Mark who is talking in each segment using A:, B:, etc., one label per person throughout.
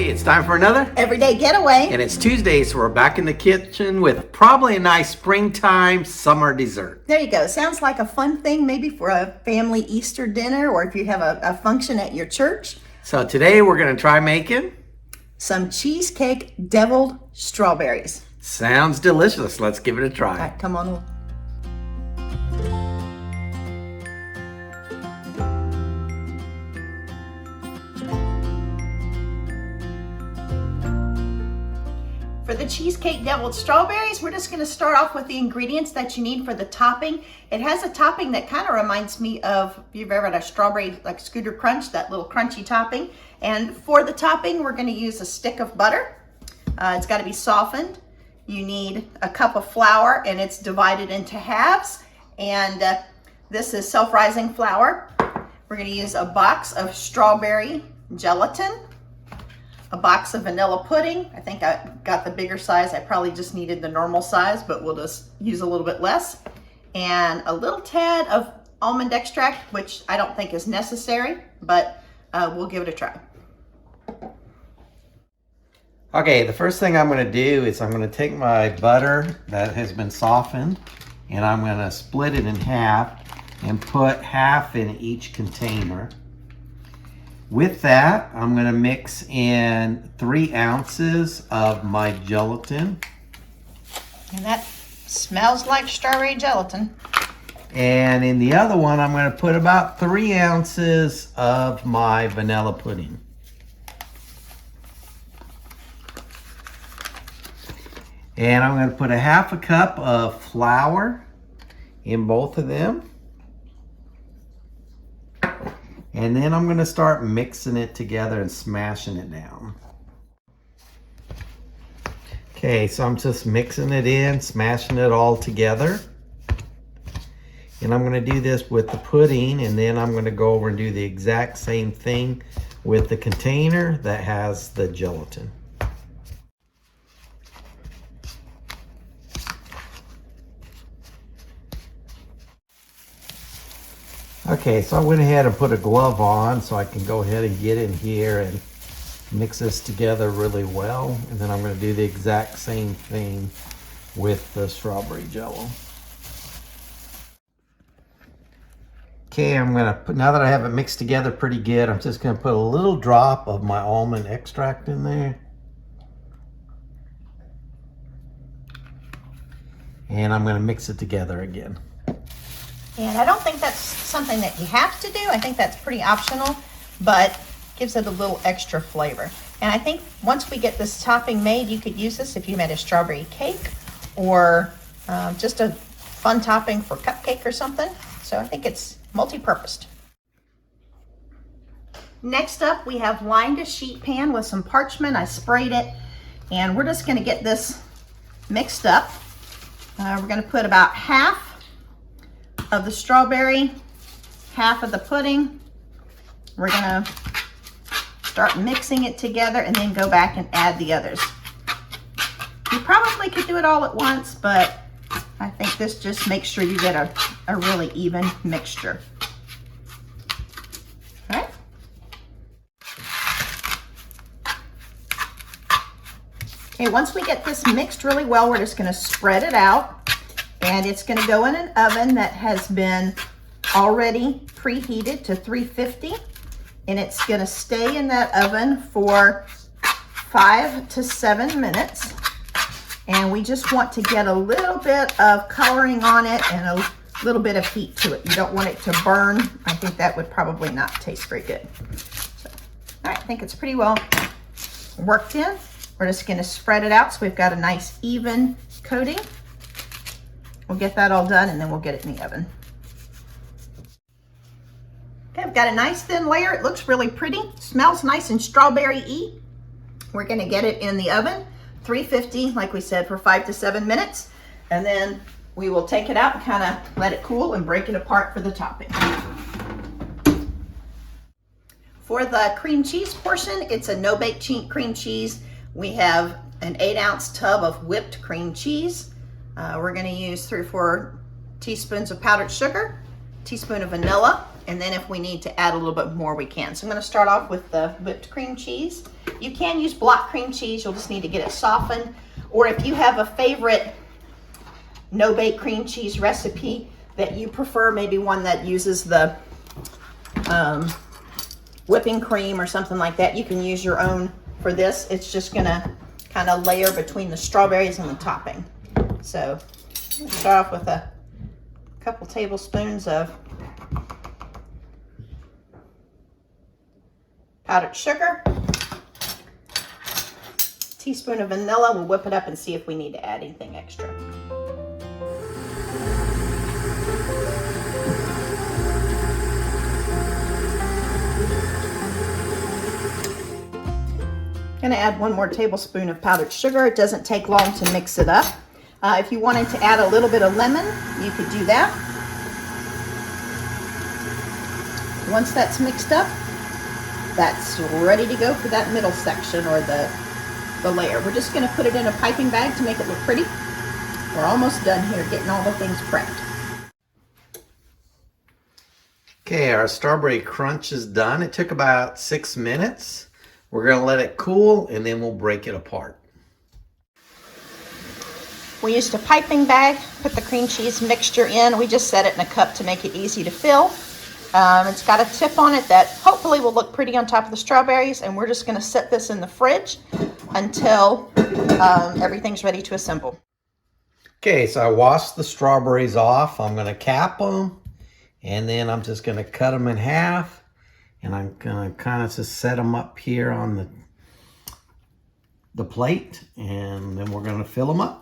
A: Hey, it's time for another
B: Everyday Getaway.
A: And it's Tuesday, so we're back in the kitchen with probably a nice springtime summer dessert.
B: There you go. Sounds like a fun thing maybe for a family Easter dinner or if you have a function at your church.
A: So today we're going to try making
B: some cheesecake deviled strawberries.
A: Sounds delicious. Let's give it a try.
B: All right, come on. For the cheesecake deviled strawberries, we're just going to start off with the ingredients that you need for the topping. It has a topping that kind of reminds me of, if you've ever had a strawberry like Scooter Crunch, that little crunchy topping. And for the topping, we're going to use a stick of butter. It's got to be softened. You need a cup of flour, and it's divided into halves. And this is self-rising flour. We're going to use a box of strawberry gelatin, a box of vanilla pudding. I think I got the bigger size. I probably just needed the normal size, but we'll just use a little bit less. And a little tad of almond extract, which I don't think is necessary, but we'll give it a try.
A: Okay, the first thing I'm going to do is I'm going to take my butter that has been softened and I'm going to split it in half and put half in each container. With that, I'm going to mix in 3 ounces of my gelatin.
B: And that smells like strawberry gelatin.
A: And in the other one, I'm going to put about 3 ounces of my vanilla pudding. And I'm going to put a half a cup of flour in both of them. And then I'm going to start mixing it together and smashing it down. Okay, so I'm just mixing it in, smashing it all together. And I'm going to do this with the pudding, and then I'm going to go over and do the exact same thing with the container that has the gelatin. Okay, so I went ahead and put a glove on so I can go ahead and get in here and mix this together really well. And then I'm going to do the exact same thing with the strawberry jello. Okay, I'm going to put, now that I have it mixed together pretty good, I'm just going to put a little drop of my almond extract in there. And I'm going to mix it together again.
B: And I don't think that's something that you have to do. I think that's pretty optional, but gives it a little extra flavor. And I think once we get this topping made, you could use this if you made a strawberry cake or just a fun topping for cupcake or something. So I think it's multi-purposed. Next up, we have lined a sheet pan with some parchment. I sprayed it, and we're just gonna get this mixed up. We're gonna put about half of the strawberry, half of the pudding. We're gonna start mixing it together and then go back and add the others. You probably could do it all at once, but I think this just makes sure you get a really even mixture. All right. Okay, once we get this mixed really well, we're just gonna spread it out. And it's going to go in an oven that has been already preheated to 350. And it's going to stay in that oven for 5 to 7 minutes. And we just want to get a little bit of coloring on it and a little bit of heat to it. You don't want it to burn. I think that would probably not taste very good. So, all right, I think it's pretty well worked in. We're just going to spread it out so we've got a nice even coating. We'll get that all done and then we'll get it in the oven. Okay, I've got a nice thin layer. It looks really pretty. Smells nice and strawberry-y. We're gonna get it in the oven, 350, like we said, for 5 to 7 minutes. And then we will take it out and kind of let it cool and break it apart for the topping. For the cream cheese portion, it's a no-bake cream cheese. We have an 8-ounce tub of whipped cream cheese. We're going to use 3 or 4 teaspoons of powdered sugar, teaspoon of vanilla, And then if we need to add a little bit more, we can. So I'm going to start off with the whipped cream cheese. You can use block cream cheese. You'll just need to get it softened. Or if you have a favorite no-bake cream cheese recipe that you prefer, maybe one that uses the whipping cream or something like that, you can use your own for this. It's just going to kind of layer between the strawberries and the topping. So let's start off with a couple tablespoons of powdered sugar, teaspoon of vanilla. We'll whip it up and see if we need to add anything extra. I'm gonna add 1 more tablespoon of powdered sugar. It doesn't take long to mix it up. If you wanted to add a little bit of lemon, you could do that. Once that's mixed up, that's ready to go for that middle section or the layer. We're just going to put it in a piping bag to make it look pretty. We're almost done here getting all the things prepped.
A: Okay, our strawberry crunch is done. It took about 6 minutes. We're going to let it cool and then we'll break it apart.
B: We used a piping bag, put the cream cheese mixture in. We just set it in a cup to make it easy to fill. It's got a tip on it that hopefully will look pretty on top of the strawberries, and we're just going to set this in the fridge until everything's ready to assemble.
A: Okay, so I washed the strawberries off. I'm going to cap them, and then I'm just going to cut them in half, and I'm going to kind of just set them up here on the plate, and then we're going to fill them up.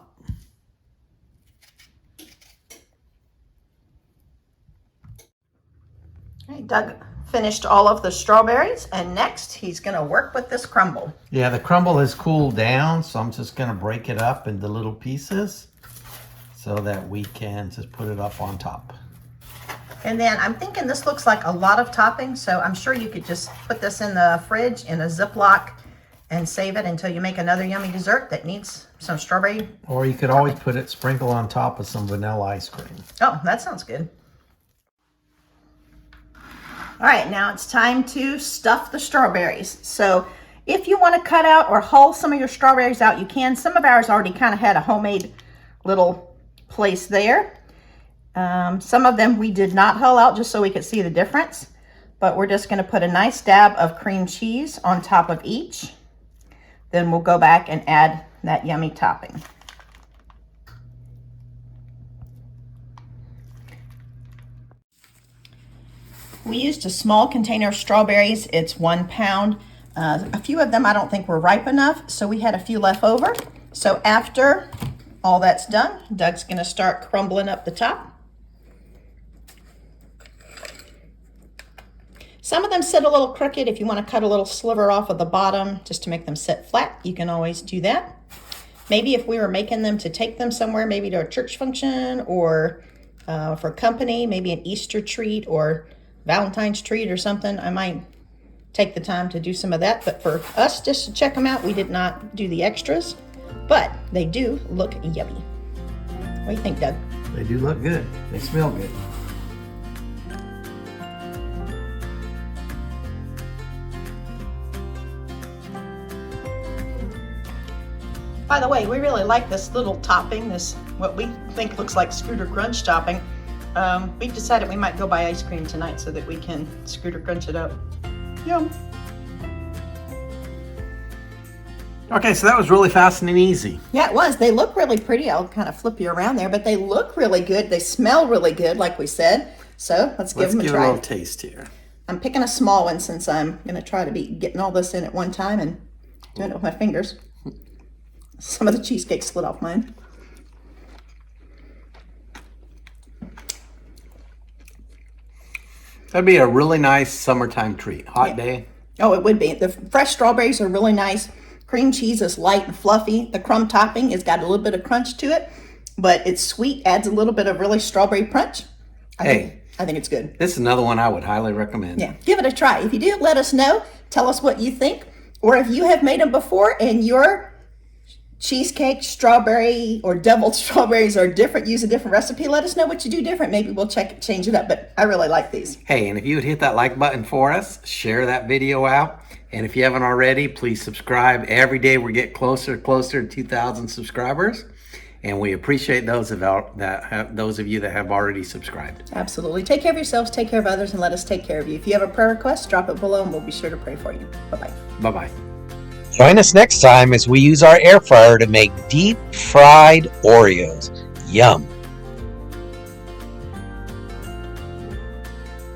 B: Doug finished all of the strawberries, and next he's going to work with this crumble.
A: Yeah, the crumble has cooled down, so I'm just going to break it up into little pieces so that we can just put it up on top.
B: And then I'm thinking this looks like a lot of topping, so I'm sure you could just put this in the fridge in a Ziploc and save it until you make another yummy dessert that needs some strawberry.
A: Or you could always put it, sprinkle on top of some vanilla ice cream.
B: Oh, that sounds good. All right, now it's time to stuff the strawberries. So if you want to cut out or hull some of your strawberries out, you can. Some of ours already kind of had a homemade little place there. Some of them we did not hull out just so we could see the difference. But we're just going to put a nice dab of cream cheese on top of each. Then we'll go back and add that yummy topping. We used a small container of strawberries. It's 1 pound. A few of them I don't think were ripe enough, so we had a few left over. So after all that's done, Doug's gonna start crumbling up the top. Some of them sit a little crooked. If you want to cut a little sliver off of the bottom just to make them sit flat, you can always do that. Maybe if we were making them to take them somewhere, maybe to a church function or for company, maybe an Easter treat or Valentine's treat or something, I might take the time to do some of that. But for us, just to check them out, we did not do the extras, but they do look yummy. What do you think, Doug?
A: They do look good. They smell good.
B: By the way, we really like this little topping, this what we think looks like Scooter Crunch topping. We decided we might go buy ice cream tonight so that we can Scooter Crunch it up. Yum.
A: Okay, so that was really fast and easy.
B: Yeah, it was. They look really pretty. I'll kind of flip you around there, but they look really good. They smell really good, like we said. So let's give them a try.
A: Let's give a little taste here.
B: I'm picking a small one since I'm going to try to be getting all this in at one time and doing it with my fingers. Some of the cheesecake slid off mine.
A: That'd be a really nice summertime treat. Hot day.
B: Oh, it would be. The fresh strawberries are really nice. Cream cheese is light and fluffy. The crumb topping has got a little bit of crunch to it, but it's sweet, adds a little bit of really strawberry punch. I think it's good.
A: This is another one I would highly recommend.
B: Yeah, give it a try. If you do, let us know. Tell us what you think. Or if you have made them before and your cheesecake, strawberry, or deviled strawberries are different, use a different recipe, let us know what you do different. Maybe we'll change it up, but I really like these.
A: Hey, and if you would hit that like button for us, share that video out. And if you haven't already, please subscribe. Every day we get closer to 2,000 subscribers. And we appreciate those of you that have already subscribed.
B: Absolutely. Take care of yourselves, take care of others, and let us take care of you. If you have a prayer request, drop it below and we'll be sure to pray for you. Bye-bye.
A: Bye-bye. Join us next time as we use our air fryer to make deep fried Oreos. Yum.